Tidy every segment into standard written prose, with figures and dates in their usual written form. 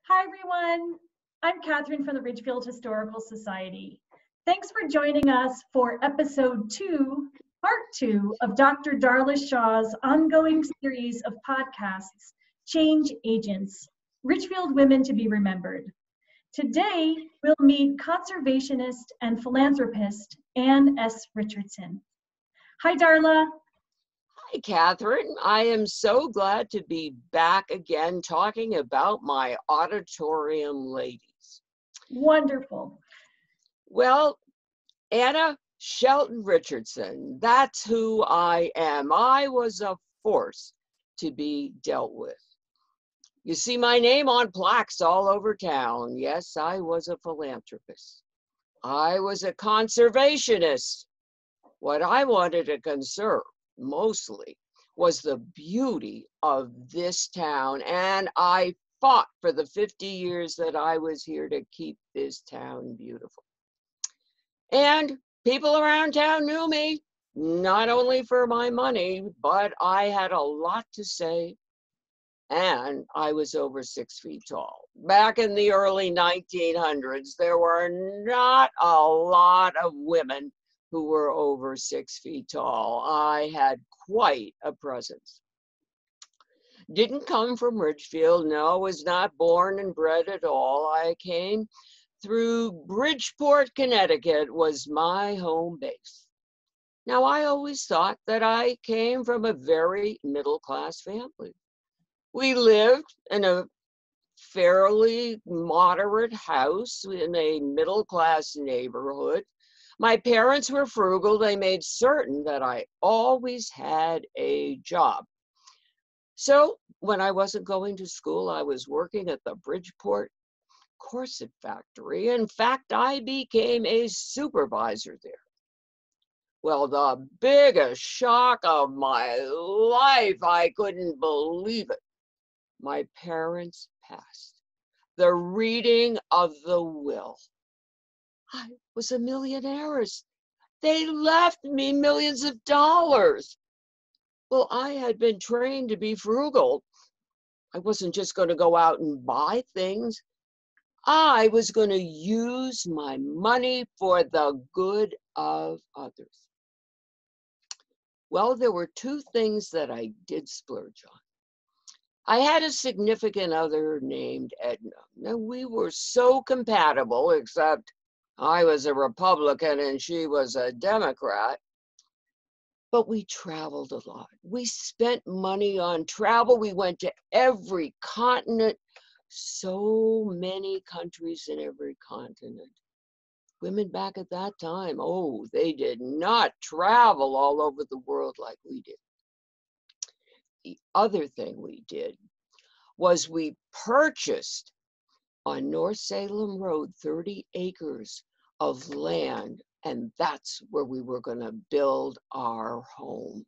Hi, everyone. I'm Catherine from the Ridgefield Historical Society. Thanks for joining us for episode 2, part 2 of Dr. Darla Shaw's ongoing series of podcasts, Change Agents, Ridgefield Women to be Remembered. Today, we'll meet conservationist and philanthropist Ann S. Richardson. Hi, Darla. Hi, Catherine. I am so glad to be back again talking about my auditorium ladies. Wonderful. Well, Anna Shelton Richardson, that's who I am. I was a force to be dealt with. You see my name on plaques all over town. Yes, I was a philanthropist. I was a conservationist. What I wanted to conserve mostly was the beauty of this town, and I fought for the 50 years that I was here to keep this town beautiful. And people around town knew me, not only for my money, but I had a lot to say, and I was over 6 feet tall. Back in the early 1900s, there were not a lot of women who were over 6 feet tall. I had quite a presence. Didn't come from Ridgefield, no, was not born and bred at all. I came through Bridgeport, Connecticut was my home base. Now, I always thought that I came from a very middle-class family. We lived in a fairly moderate house in a middle-class neighborhood. My parents were frugal. They made certain that I always had a job. So when I wasn't going to school, I was working at the Bridgeport corset factory. In fact, I became a supervisor there. Well, the biggest shock of my life, I couldn't believe it. My parents passed. The reading of the will. I was a millionaire. They left me millions of dollars. Well, I had been trained to be frugal. I wasn't just going to go out and buy things. I was going to use my money for the good of others. Well, there were two things that I did splurge on. I had a significant other named Edna. Now, we were so compatible, except I was a Republican and she was a Democrat. But we traveled a lot. We spent money on travel. We went to every continent, so many countries in every continent. Women back at that time, oh, they did not travel all over the world like we did. The other thing we did was we purchased on North Salem Road 30 acres of land, and that's where we were going to build our home.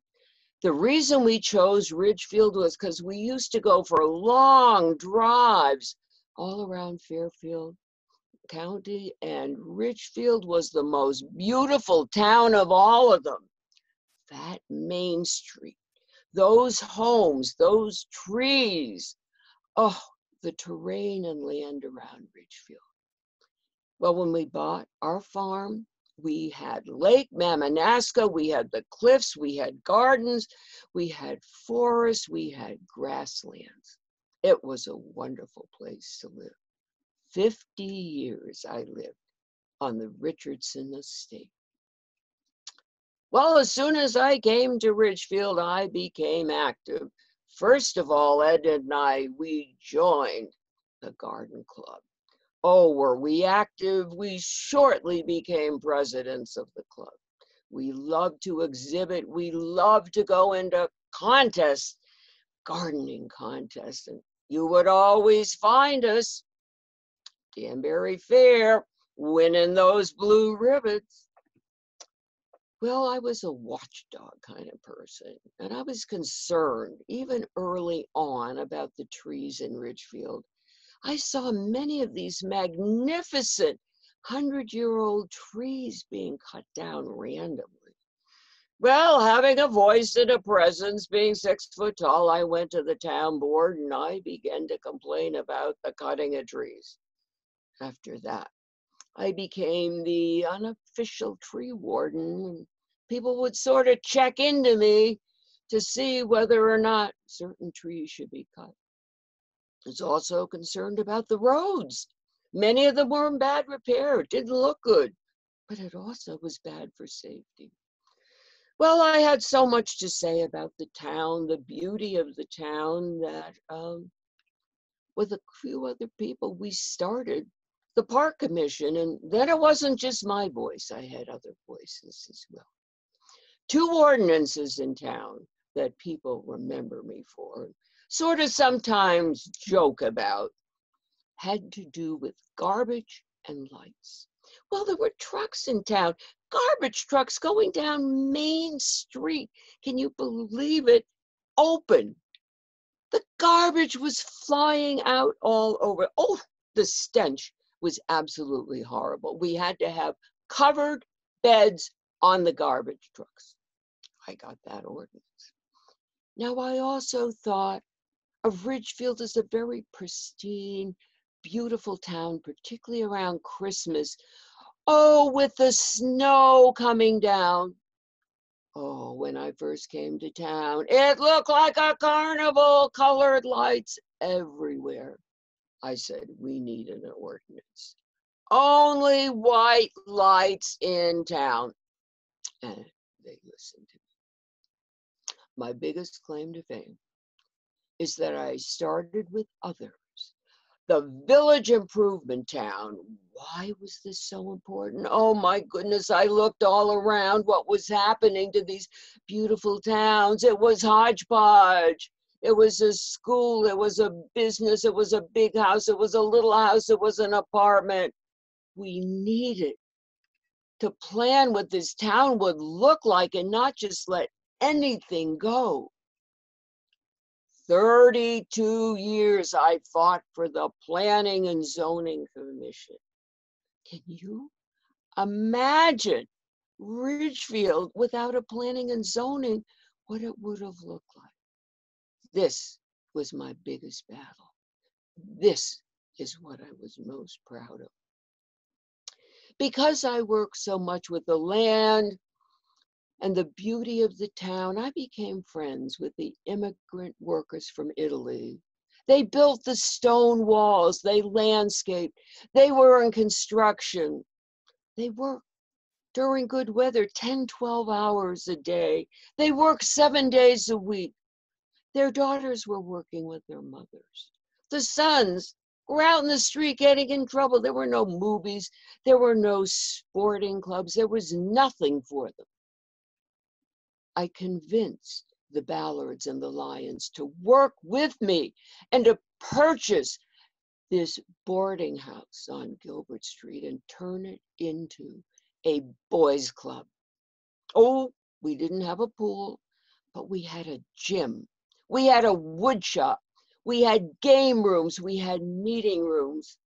The reason we chose Ridgefield was because we used to go for long drives all around Fairfield County, and Ridgefield was the most beautiful town of all of them. That Main Street, those homes, those trees, oh, the terrain and land around Ridgefield. Well, when we bought our farm, we had Lake Mamanaska, we had the cliffs, we had gardens, we had forests, we had grasslands. It was a wonderful place to live. 50 years I lived on the Richardson estate. Well, as soon as I came to Ridgefield, I became active. First of all, Ed and I, we joined the garden club. Oh, were we active? We shortly became presidents of the club. We loved to exhibit. We loved to go into contests, gardening contests, and you would always find us, Danbury Fair, winning those blue ribbons. Well, I was a watchdog kind of person, and I was concerned even early on about the trees in Ridgefield. I saw many of these magnificent 100-year-old trees being cut down randomly. Well, having a voice and a presence, being 6 foot tall, I went to the town board and I began to complain about the cutting of trees. After that, I became the unofficial tree warden. People would sort of check into me to see whether or not certain trees should be cut. I was also concerned about the roads. Many of them were in bad repair, didn't look good, but it also was bad for safety. Well, I had so much to say about the town, the beauty of the town, that with a few other people, we started the park commission. And then it wasn't just my voice, I had other voices as well. 2 ordinances in town that people remember me for, sort of sometimes joke about, had to do with garbage and lights. Well, there were trucks in town, garbage trucks going down Main Street. Can you believe it? Open. The garbage was flying out all over. Oh, the stench was absolutely horrible. We had to have covered beds on the garbage trucks. I got that ordinance. Now, I also thought of Ridgefield as a very pristine, beautiful town, particularly around Christmas. Oh, with the snow coming down. Oh, when I first came to town, it looked like a carnival, colored lights everywhere. I said, we need an ordinance. Only white lights in town. And they listened to me. My biggest claim to fame is that I started with others. The village improvement town. Why was this so important? Oh my goodness, I looked all around what was happening to these beautiful towns. It was hodgepodge. It was a school, it was a business, it was a big house, it was a little house, it was an apartment. We needed to plan what this town would look like and not just let anything go. 32 years I fought for the Planning and Zoning Commission. Can you imagine Ridgefield without a planning and zoning, what it would have looked like? This was my biggest battle. This is what I was most proud of. Because I worked so much with the land and the beauty of the town, I became friends with the immigrant workers from Italy. They built the stone walls, they landscaped, they were in construction. They worked during good weather 10, 12 hours a day. They worked 7 days a week. Their daughters were working with their mothers. The sons were out in the street getting in trouble. There were no movies, there were no sporting clubs, there was nothing for them. I convinced the Ballards and the Lyons to work with me and to purchase this boarding house on Gilbert Street and turn it into a boys' club. Oh, we didn't have a pool, but we had a gym. We had a wood shop. We had game rooms. We had meeting rooms.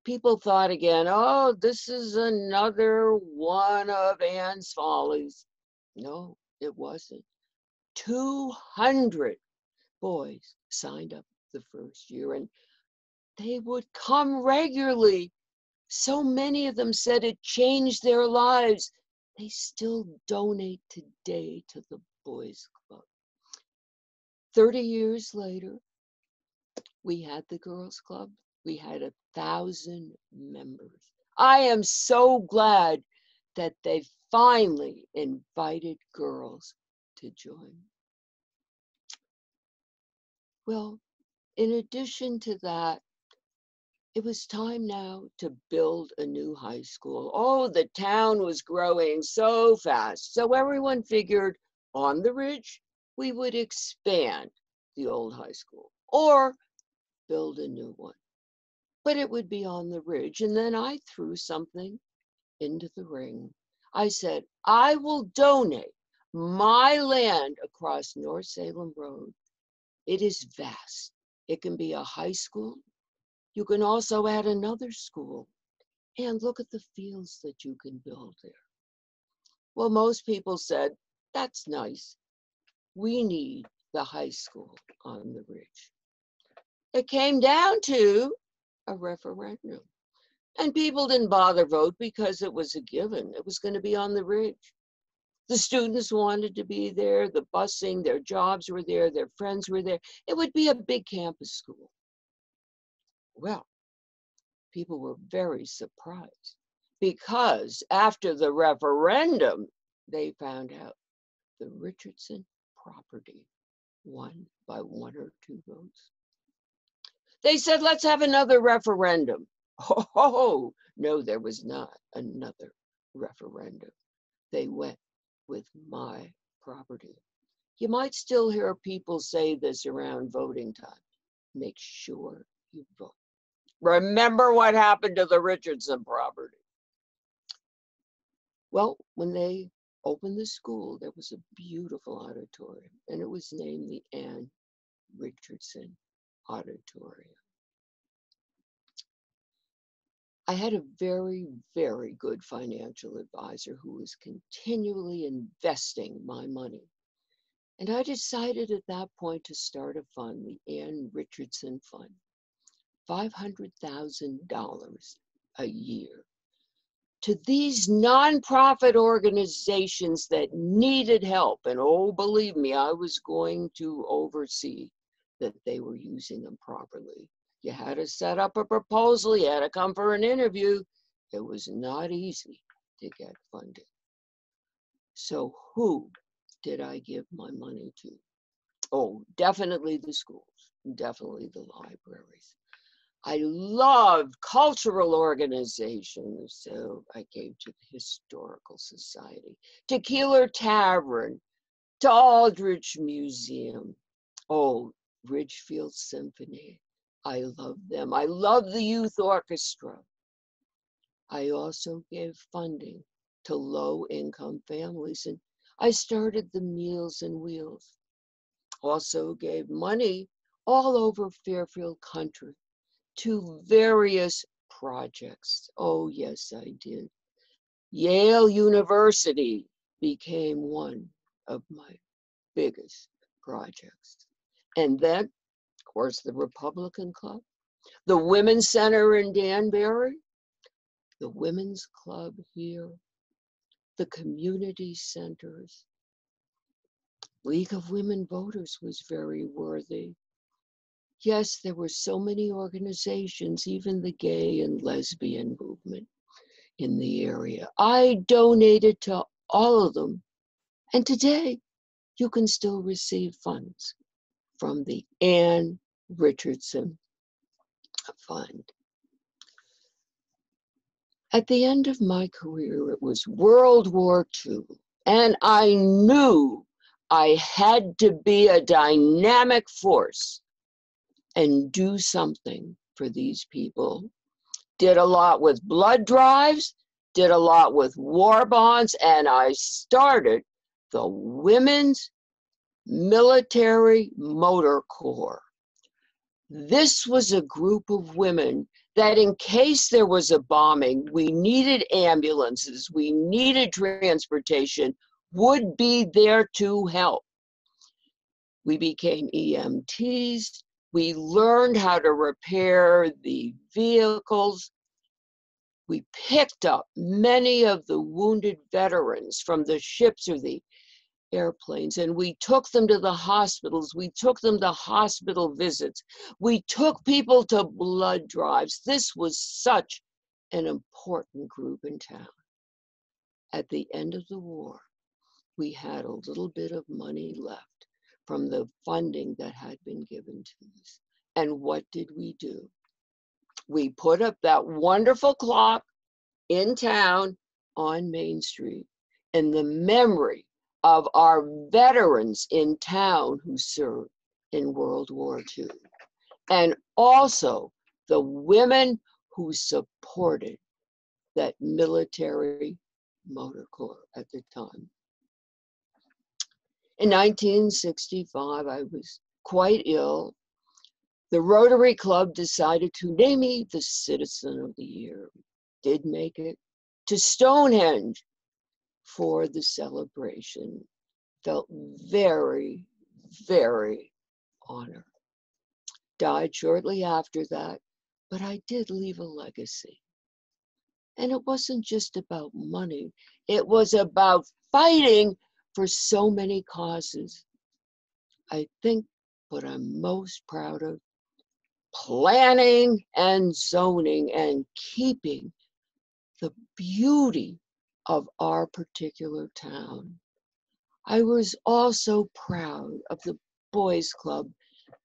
People thought again, oh, this is another one of Anne's follies. No, it wasn't. 200 boys signed up the first year, and they would come regularly. So many of them said it changed their lives. They still donate today to the Boys Club. 30 years later, we had the Girls Club. We had 1,000 members. I am so glad that they finally invited girls to join. Well, in addition to that, it was time now to build a new high school. Oh, the town was growing so fast. So everyone figured on the ridge, we would expand the old high school or build a new one. But it would be on the ridge. And then I threw something into the ring. I said, I will donate my land across North Salem Road. It is vast. It can be a high school. You can also add another school. And look at the fields that you can build there. Well, most people said, That's nice. We need the high school on the ridge. It came down to a referendum. And people didn't bother vote because it was a given. It was going to be on the ridge. The students wanted to be there, the busing, their jobs were there, their friends were there. It would be a big campus school. Well, people were very surprised because after the referendum, they found out the Richardson property won by 1 or 2 votes. They said, let's have another referendum. Oh, no, there was not another referendum. They went with my property. You might still hear people say this around voting time. Make sure you vote. Remember what happened to the Richardson property. Well, when they opened the school, there was a beautiful auditorium, and it was named the Ann Richardson Auditorium. I had a very, very good financial advisor who was continually investing my money. And I decided at that point to start a fund, the Ann Richardson Fund, $500,000 a year, to these nonprofit organizations that needed help. And oh, believe me, I was going to oversee that they were using them properly. You had to set up a proposal, you had to come for an interview. It was not easy to get funded. So who did I give my money to? Oh, definitely the schools, definitely the libraries. I loved cultural organizations, so I gave to the Historical Society, to Keeler Tavern, to Aldrich Museum. Oh, Ridgefield Symphony. I love them. I love the youth orchestra. I also gave funding to low-income families, and I started the Meals and Wheels. Also gave money all over Fairfield Country to various projects. Oh, yes, I did. Yale University became one of my biggest projects. And then, of course, the Republican Club, the Women's Center in Danbury, the Women's Club here, the community centers. League of Women Voters was very worthy. Yes, there were so many organizations, even the gay and lesbian movement in the area. I donated to all of them. And today, you can still receive funds from the Ann Richardson Fund. At the end of my career, it was World War II, and I knew I had to be a dynamic force and do something for these people. Did a lot with blood drives, did a lot with war bonds, and I started the Women's Military Motor Corps. This was a group of women that in case there was a bombing, we needed ambulances, we needed transportation, would be there to help. We became EMTs. We learned how to repair the vehicles. We picked up many of the wounded veterans from the ships or the airplanes, and we took them to the hospitals. We took them to hospital visits. We took people to blood drives. This was such an important group in town. At the end of the war, we had a little bit of money left from the funding that had been given to us. And what did we do? We put up that wonderful clock in town on Main Street in the memory of our veterans in town who served in World War II, and also the women who supported that military motor corps at the time. In 1965, I was quite ill. The Rotary Club decided to name me the Citizen of the Year. Did make it to Stonehenge for the celebration. felt very, very honored. Died shortly after that, but I did leave a legacy. And it wasn't just about money. It was about fighting for so many causes. I think what I'm most proud of, planning and zoning and keeping the beauty of our particular town. I was also proud of the Boys Club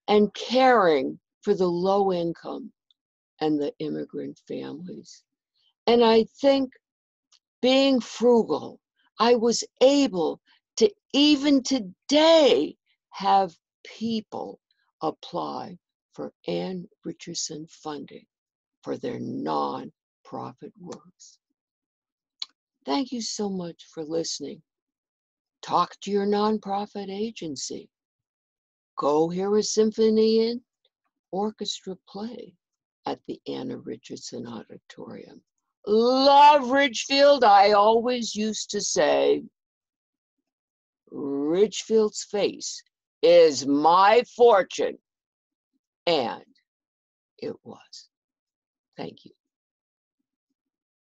and caring for the low income and the immigrant families. And I think being frugal, I was able to even today have people apply for Ann Richardson funding for their nonprofit works. Thank you so much for listening. Talk to your nonprofit agency. Go hear a symphony and orchestra play at the Anna Richardson Auditorium. Love Ridgefield. I always used to say, Ridgefield's face is my fortune. And it was. Thank you.